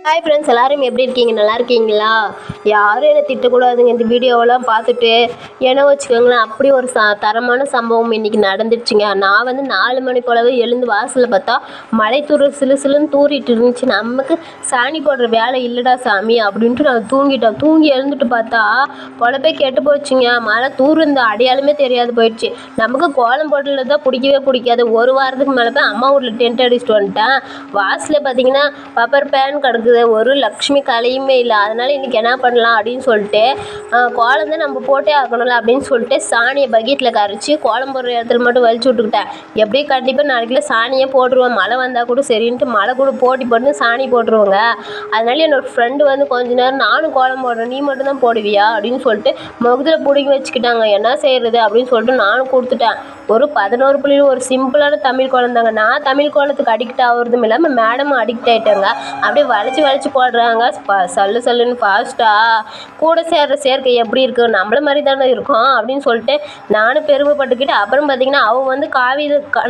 Hi friends, எல்லாரும் எப்படி இருக்கீங்க? நல்லா இருக்கீங்களா? யாரும் என்னை திட்டக்கூடாதுங்க. இந்த வீடியோவெல்லாம் பார்த்துட்டு ஏன்னா வச்சுக்கோங்களேன், அப்படி ஒரு தரமான சம்பவம் இன்றைக்கி நடந்துடுச்சுங்க. நான் 4 மணி போலவே எழுந்து வாசலில் பார்த்தா மழை சிலு சிலுன்னு தூறிட்டு இருந்துச்சு. நமக்கு சாணி போடுற வேலை இல்லைடா சாமி அப்படின்ட்டு நான் தூங்கிட்டேன். தூங்கி எழுந்துட்டு பார்த்தா பொழப்பே கெட்டு போச்சுங்க. மழை தூர்ந்த அடையாளமே தெரியாது போயிடுச்சு. நமக்கு கோலம் போடல தான் பிடிக்கவே பிடிக்காது. ஒரு வாரத்துக்கு மேலே போய் அம்மா ஊரில் டென்ட் அடிச்சுட்டு வந்துட்டேன். வாசலில் பார்த்தீங்கன்னா பப்பர் பேன் கிடக்குது, ஒரு லக்ஷ்மி கலையுமே இல்லை. அதனால் இன்றைக்கி என்ன பண்ணலாம் அப்படின்னு சொல்லிட்டு கோலம் தான் நம்ம போட்டே ஆக்கணும்ல அப்படின்னு சொல்லிட்டு சாணியை பக்கெட்டில் கரைச்சி கோலம் போடுற இடத்துல மட்டும் வலிச்சு விட்டுக்கிட்டேன். எப்படியும் கண்டிப்பாக நாளைக்குள்ள சாணியே போட்டுருவோம். மழை வந்தால் கூட சரின்ட்டு மழை கூட போட்டி போட்டு சாணி போட்டுருவோங்க. அதனால என்னோடய ஃப்ரெண்டு கொஞ்ச நேரம் நானும் கோலம் போடுறேன், நீ மட்டும் தான் போடுவியா அப்படின்னு சொல்லிட்டு முகத்தில் பிடிங்கி வச்சுக்கிட்டாங்க. என்ன செய்கிறது அப்படின்னு சொல்லிட்டு நானும் கொடுத்துட்டேன். ஒரு 11 புள்ளியில் ஒரு சிம்பிளான தமிழ் கோலம் தாங்க. நான் தமிழ் கோலத்துக்கு அடிக்ட் ஆகுறதும் இல்லாமல் மேடமும் அடிக்ட் ஆகிட்டாங்க. அப்படியே வளைச்சி போடுறாங்க சல்லுன்னு ஃபாஸ்ட்டாக. கூட சேர்ற சேர்க்கை எப்படி இருக்குது, நம்மள மாதிரி தானே இருக்கும் அப்படின்னு சொல்லிட்டு நானும் பெருமைப்பட்டுக்கிட்டு அப்புறம் பார்த்திங்கன்னா அவள்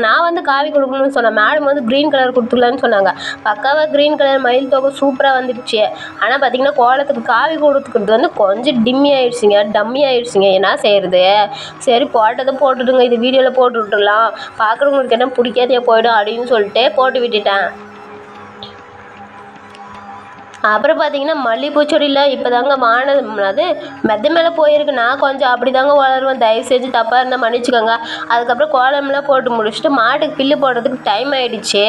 நான் காவி கொடுக்கணும்னு சொன்னேன். மேடம் க்ரீன் கலர் கொடுத்துக்கலான்னு சொன்னாங்க. பக்காவாக க்ரீன் கலர் மயில் தொகை சூப்பராக வந்துடுச்சு. ஆனால் பார்த்திங்கன்னா கோலத்துக்கு காவி கொடுத்துக்கிறது கொஞ்சம் டம்மி ஆயிடுச்சுங்க. என்ன செய்கிறது? சரி போட்டதை போட்டுடுங்க, இது வீடியோவில் போட்டு விட்டுடலாம், பார்க்குறவங்களுக்கு என்ன பிடிக்காதே போயிடும் அப்படின்னு சொல்லிட்டு போட்டு விட்டுட்டேன். அப்புறம் பார்த்தீங்கன்னா மல்லிகைப்பூ செடியில் இப்போ தாங்க அது மெத்த மேலே போயிருக்கு. நான் கொஞ்சம் அப்படி தாங்க வளருவேன், தயவு செஞ்சு தப்பாக இருந்தால் மன்னிச்சுக்கோங்க. அதுக்கப்புறம் கோலம்லாம் போட்டு முடிச்சுட்டு மாட்டுக்கு பில்லு போடுறதுக்கு டைம் ஆகிடுச்சு.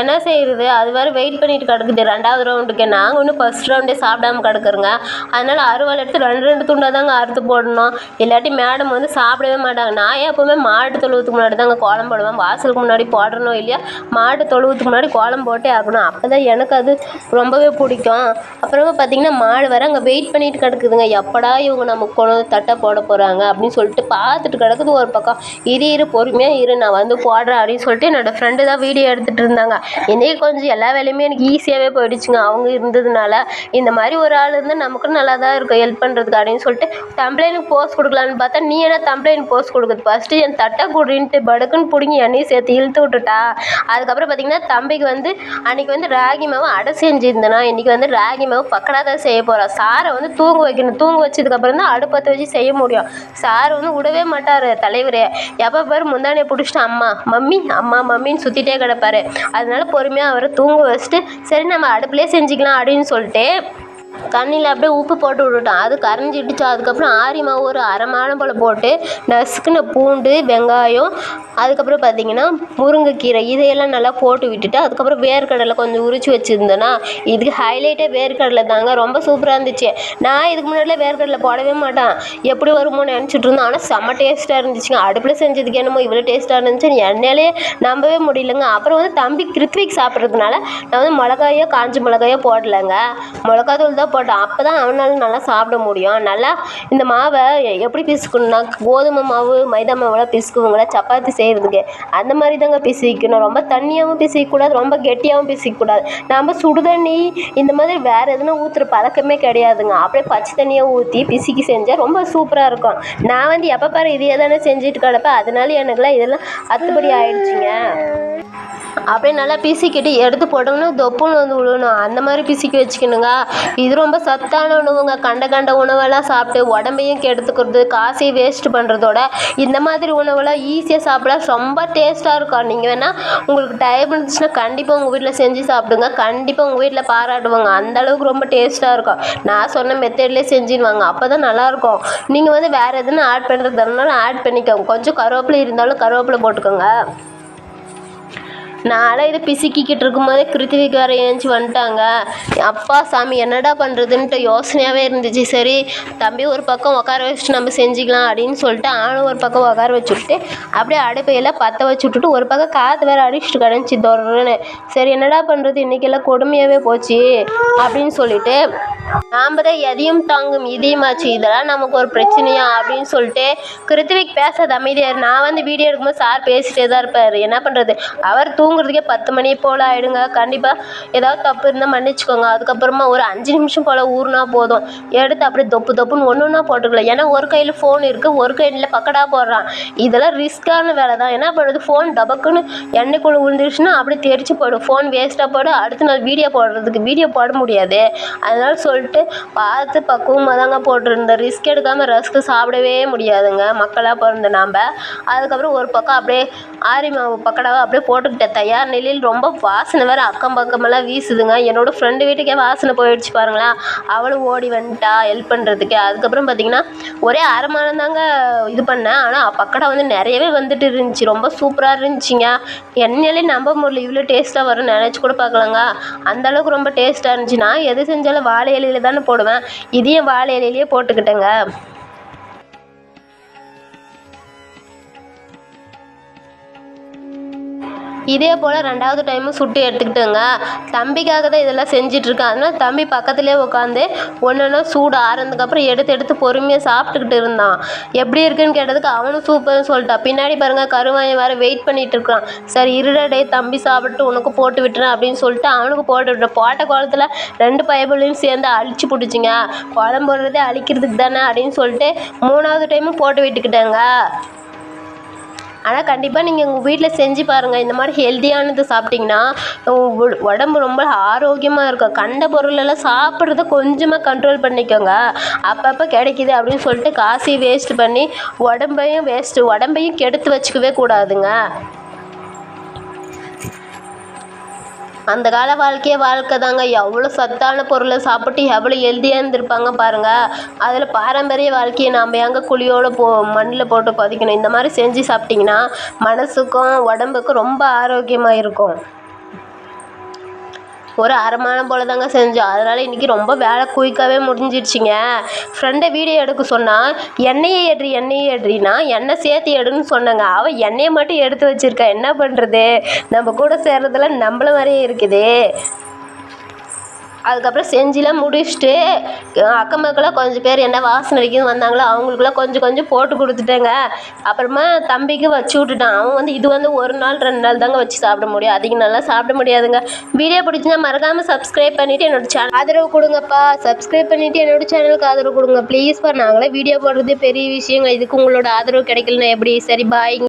என்ன செய்கிறது? அது வேறு வெயிட் பண்ணிட்டு கிடக்குது 2வது ரவுண்டுக்கு. நாங்கள் இன்னும் ஃபஸ்ட் ரவுண்டே சாப்பிடாம கிடக்குறோங்க. அதனால் அறுவாள் எடுத்து 2 துண்டாக தாங்க அறுத்து போடணும். இல்லாட்டி மேடம் சாப்பிடவே மாட்டாங்க. நான் எப்போவுமே மாட்டு தொழுவத்துக்கு முன்னாடி தாங்க கோலம் போடுவேன். வாசலுக்கு முன்னாடி போடணும் இல்லையா, மாட்டு தொழுவத்துக்கு முன்னாடி கோலம் போட்டே ஆகணும். அப்போ தான் எனக்கு அது ரொம்பவே பிடிக்கும். அப்புறமா பார்த்தீங்கன்னா மாடு வர அங்கே வெயிட் பண்ணிட்டு கிடக்குதுங்க. எப்படா இவங்க நமக்கு கொண்டு வந்து தட்டை போட போகிறாங்க அப்படின்னு சொல்லிட்டு பார்த்துட்டு கிடக்குது ஒரு பக்கம். இரு பொறுமையாக இரு, நான் போடுறேன் அப்படின்னு சொல்லிட்டு என்னோடய ஃப்ரெண்டு தான் வீடியோ எடுத்துகிட்டு இருந்தாங்க. இன்றைக்கி கொஞ்சம் எல்லா வேலையுமே எனக்கு ஈஸியாகவே போயிடுச்சுங்க அவங்க இருந்ததுனால. இந்த மாதிரி ஒரு ஆள் இருந்தால் நமக்கும் நல்லா தான் இருக்கும் ஹெல்ப் பண்ணுறதுக்கு அப்படின்னு சொல்லிட்டு தம்ப்ளைனுக்கு போஸ்ட் கொடுக்கலான்னு பார்த்தா, நீ என்ன தம்ப்ளைனுக்கு போஸ்ட் கொடுக்குது, ஃபஸ்ட்டு என் தட்டை கூடின்ட்டு படுக்குன்னு பிடிங்கி எண்ணெயும் சேர்த்து இழுத்து விட்டுட்டா. அதுக்கப்புறம் பார்த்தீங்கன்னா தம்பிக்கு அன்றைக்கி ராகி மாவு அடை செஞ்சுருந்தேனா, இன்றைக்கி ராகி மாவு பக்கடா தான் செய்ய போகிறோம். சாரை தூங்க வைக்கணும். தூங்க வச்சதுக்கப்புறம் தான் அடுப்பத்தை வச்சு செய்ய முடியும். சார் விடவே மாட்டார் தலைவர். எப்போ பாரு முந்தானையை பிடிச்சிட்டு மம்மின்னு சுற்றிட்டே கிடப்பாரு. அதனால பொறுமையாக அவரை தூங்க வச்சுட்டு சரி நம்ம அடுப்புலேயே செஞ்சுக்கலாம் அப்படின்னு சொல்லிட்டு தண்ணியில் அப்படியே உப்பு போட்டு விட்டுட்டோம். அது கரைஞ்சிடுச்சு. அதுக்கப்புறம் ஆரி மாவு ஒரு அரை மாடம் போல் போட்டு நசுக்குன பூண்டு, வெங்காயம், அதுக்கப்புறம் பார்த்திங்கன்னா முருங்கைக்கீரை இதையெல்லாம் நல்லா போட்டு விட்டுட்டு அதுக்கப்புறம் வேர்க்கடலை கொஞ்சம் உரிச்சு வச்சுருந்தேன்னா, இதுக்கு ஹைலைட்டே வேர்க்கடலை தாங்க. ரொம்ப சூப்பராக இருந்துச்சு. நான் இதுக்கு முன்னாடியில் வேர்க்கடலை போடவே மாட்டேன், எப்படி வருமோ நினச்சிட்டு இருந்தேன். ஆனால் செம்ம டேஸ்ட்டாக இருந்துச்சுங்க. அடுப்பில் செஞ்சதுக்கு என்னமோ இவ்வளோ டேஸ்ட்டாக இருந்துச்சு என்னாலே நம்பவே முடியலங்க. அப்புறம் தம்பி கிருத்விக் சாப்பிட்றதுனால நான் மிளகாயோ காஞ்ச மிளகாயோ போடலைங்க, மிளகாத்தூள் தான் போட்டேன். அப்போ தான் அவனால நல்லா சாப்பிட முடியும். நல்லா இந்த மாவை எப்படி பிசுக்கணும்னா, கோதுமை மாவு மைதா மாவெல்லாம் பிசுக்குவங்கள சப்பாத்தி செய்கிறதுக்கு அந்த மாதிரி தாங்க பிசிக்கணும். ரொம்ப தண்ணியாகவும் பிசிக்கக்கூடாது, ரொம்ப கெட்டியாகவும் பிசிக்கக்கூடாது. நம்ம சுடுதண்ணி இந்த மாதிரி வேறு எதுனா ஊற்றுற பழக்கமே கிடையாதுங்க. அப்படியே பச்சை தண்ணியாக ஊற்றி பிசிக்கி செஞ்சால் ரொம்ப சூப்பராக இருக்கும். நான் எப்போ பாரு இதையே தானே செஞ்சுட்டு கிடப்பேன். அதனால எனக்குலாம் இதெல்லாம் அத்துப்படி ஆயிடுச்சுங்க. அப்படியே நல்லா பிசிக்கிட்டு எடுத்து போட்டோம்னா தொப்புன்னு விழணும். அந்த மாதிரி பிசிக்கி வச்சுக்கணுங்க. இது ரொம்ப சத்தான உணவுங்க. கண்ட உணவெல்லாம் சாப்பிட்டு உடம்பையும் கெடுத்துக்கிறது, காசையும் வேஸ்ட் பண்ணுறதோட இந்த மாதிரி உணவெல்லாம் ஈஸியாக சாப்பிடலாம், ரொம்ப டேஸ்ட்டாக இருக்கும். நீங்கள் வேணால் உங்களுக்கு டைம் இருந்துச்சுன்னா கண்டிப்பாக உங்கள் வீட்டில் செஞ்சு சாப்பிடுங்க. கண்டிப்பாக உங்கள் வீட்டில் பாராட்டுவாங்க. அந்தளவுக்கு ரொம்ப டேஸ்ட்டாக இருக்கும். நான் சொன்ன மெத்தட்லேயே செஞ்சுடுவாங்க. அப்போ தான் நல்லாயிருக்கும். நீங்கள் வேறு எதுனா ஆட் பண்ணுறதுனாலும் ஆட் பண்ணிக்கோங்க. கொஞ்சம் கருவேப்பிலை இருந்தாலும் கருவேப்பிலை போட்டுக்கோங்க. நான்லாம் இதை பிசுக்கிக்கிட்டு இருக்கும்போதே கிருத்திவிக்கு வேறு ஏஞ்சி வந்துட்டாங்க. அப்பா சாமி என்னடா பண்ணுறதுன்ட்டு யோசனையாகவே இருந்துச்சு. சரி தம்பி ஒரு பக்கம் உட்கார வச்சுட்டு நம்ம செஞ்சுக்கலாம் அப்படின்னு சொல்லிட்டு ஆளும் ஒரு பக்கம் உட்கார வச்சுட்டு அப்படியே அடுப்பையெல்லாம் பற்ற வச்சு விட்டுட்டு ஒரு பக்கம் காற்று வேறு அடிச்சுட்டு கிடந்துச்சி தொடர்ன்னு. சரி என்னடா பண்ணுறது, இன்றைக்கெல்லாம் கொடுமையாகவே போச்சு அப்படின்னு சொல்லிட்டு நாம் தான் எதையும் தாங்கும் இதயமாச்சு, இதெல்லாம் நமக்கு ஒரு பிரச்சனையா அப்படின்னு சொல்லிட்டு கிருத்திவிக் பேசாத அமைதியார். நான் வந்து வீடியோ எடுக்கும்போது சார் பேசிட்டே தான் இருப்பார். என்ன பண்ணுறது, அவர் தூங்குறதுக்கே 10 மணி போல் ஆகிடுங்க. கண்டிப்பாக ஏதாவது தப்பு இருந்தால் மன்னிச்சுக்கோங்க. அதுக்கப்புறமா ஒரு 5 நிமிஷம் போல் ஊறினா போதும், எடுத்து அப்படியே தொப்பு தொப்புன்னு ஒன்று ஒன்றா போட்டுக்கலாம். ஏன்னா ஒரு கையில் ஃபோன் இருக்குது, ஒரு கையில் பக்கடா போடுறான். இதெல்லாம் ரிஸ்க்கான வேலை தான். என்ன பண்ணுறது, ஃபோன் டபக்குன்னு எண்ணெய்க்குள்ளே விழுந்துருச்சுன்னா அப்படியே தெரிச்சு போயிடும், ஃபோன் வேஸ்ட்டாக போய்டும். அடுத்த நாள் வீடியோ போட முடியாது. அதனால சொல்லிட்டு பார்த்து பக்குவமாக தாங்க போட்டிருந்தேன். ரிஸ்க் எடுக்காமல் ரஸ்க்கு சாப்பிடவே முடியாதுங்க மக்களாக பிறந்த நாம். அதுக்கப்புறம் ஒரு பக்கம் அப்படியே ஆரி மாவு பக்கடாவை அப்படியே போட்டுக்கிட்டேன் தயார் நிலையில். ரொம்ப வாசனை வேறு அக்கம் பக்கமெல்லாம் வீசுதுங்க. என்னோடய ஃப்ரெண்டு வீட்டுக்கே வாசனை போயிடுச்சு பாருங்களேன். அவளும் ஓடி வந்துட்டா ஹெல்ப் பண்ணுறதுக்கு. அதுக்கப்புறம் பார்த்திங்கன்னா ஒரே அரை மணி தாங்க இது பண்ணேன். ஆனால் பக்கடா வந்து நிறையவே வந்துட்டு இருந்துச்சு, ரொம்ப சூப்பராக இருந்துச்சுங்க. எண்ணெயிலே நம்ப முடியல, இவ்வளோ டேஸ்ட்டாக வரும்னு நினச்சி கூட பார்க்கலாங்க. அந்தளவுக்கு ரொம்ப டேஸ்ட்டாக இருந்துச்சு. நான் எது செஞ்சாலும் வாழை இலையில தானே போடுவேன், இதையும் வாழை இலையிலேயே போட்டுக்கிட்டேங்க. இதே போல் 2வது டைமும் சுட்டு எடுத்துக்கிட்டேங்க. தம்பிக்காக தான் இதெல்லாம் செஞ்சிட்ருக்கேன். அதனால் தம்பி பக்கத்துலேயே உட்காந்து ஒன்று சூடு ஆறுனதுக்கப்புறம் எடுத்து பொறுமையாக சாப்பிட்டுக்கிட்டு இருந்தான். எப்படி இருக்குன்னு கேட்டதுக்கு அவனும் சூப்பர்னு சொல்லிட்டான். பின்னாடி பாருங்கள் கருவாயன் வேறு வெயிட் பண்ணிகிட்டு இருக்கான். சரி இருடா டே தம்பி சாப்பிட்டு உனக்கு போட்டு விட்டுறேன் அப்படின்னு சொல்லிட்டு அவனுக்கு போட்டு விட்டேன். போட்ட குளத்துல 2 பயபுள்ளையும் சேர்ந்து அழிச்சு பிடிச்சிங்க. குழம்பு போடுறதே அழிக்கிறதுக்கு தானே அப்படின்னு சொல்லிட்டு 3வது டைமும் போட்டு விட்டுக்கிட்டேங்க. ஆனால் கண்டிப்பாக நீங்கள் உங்கள் வீட்டில் செஞ்சு பாருங்கள். இந்த மாதிரி ஹெல்த்தியானது சாப்பிட்டிங்கன்னா உடம்பு ரொம்ப ஆரோக்கியமாக இருக்கும். கண்ட பொருளெல்லாம் சாப்பிட்றத கொஞ்சமாக கண்ட்ரோல் பண்ணிக்கோங்க. அப்பப்போ கிடைக்கிது அப்படின்னு சொல்லிட்டு காசையும் வேஸ்ட்டு பண்ணி உடம்பையும் கெடுத்து வச்சுக்கவே கூடாதுங்க. அந்த கால வாழ்க்கை தாங்க. எவ்வளோ சத்தான பொருளை சாப்பிட்டு எவ்வளோ ஹெல்த்தியாக இருந்திருப்பாங்க பாருங்கள். அதில் பாரம்பரிய வாழ்க்கையை நாம் ஏங்க குழியோடு மண்ணில் போட்டு பதிக்கணும். இந்த மாதிரி செஞ்சு சாப்பிட்டிங்கன்னா மனசுக்கும் உடம்புக்கும் ரொம்ப ஆரோக்கியமாக இருக்கும். ஒரு அரை மணி போல் தாங்க செஞ்சோம். அதனால் இன்றைக்கி ரொம்ப வேலை குயிக்காகவே முடிஞ்சிடுச்சிங்க. ஃப்ரெண்டை வீடியோ எடுக்க சொன்னால் எண்ணெயை ஏடுறினா எண்ணெய் சேர்த்து எடுன்னு சொன்னாங்க. அவள் எண்ணெயை மட்டும் எடுத்து வச்சுருக்கா. என்ன பண்ணுறது, நம்ம கூட சேர்றதெல்லாம் நம்மள மாதிரியே இருக்குது. அதுக்கப்புறம் செஞ்சுலாம் முடிச்சுட்டு அக்கம் பக்கம்லாம் கொஞ்சம் பேர் என்ன வாசனை அடிக்குதுன்னு வந்தாங்களோ அவங்களுக்குலாம் கொஞ்சம் போட்டு கொடுத்துட்டேங்க. அப்புறமா தம்பிக்கு வச்சு விட்டுட்டான். அவன் வந்து இது வந்து 1 நாள் 2 நாள் தாங்க வச்சு சாப்பிட முடியும், அதிகம் நாள்லாம் சாப்பிட முடியாதுங்க. வீடியோ பிடிச்சினா மறக்காமல் சப்ஸ்கிரைப் பண்ணிவிட்டு என்னோடய சேனல் ஆதரவு கொடுங்கப்பா. சப்ஸ்கிரைப் பண்ணிவிட்டு என்னோடய சேனலுக்கு ஆதரவு கொடுங்க ப்ளீஸ்ப்பா. நாங்களே வீடியோ போடுறதே பெரிய விஷயங்க, இதுக்கு உங்களோட ஆதரவு கிடைக்கலன்னா எப்படி? சரி பாய்.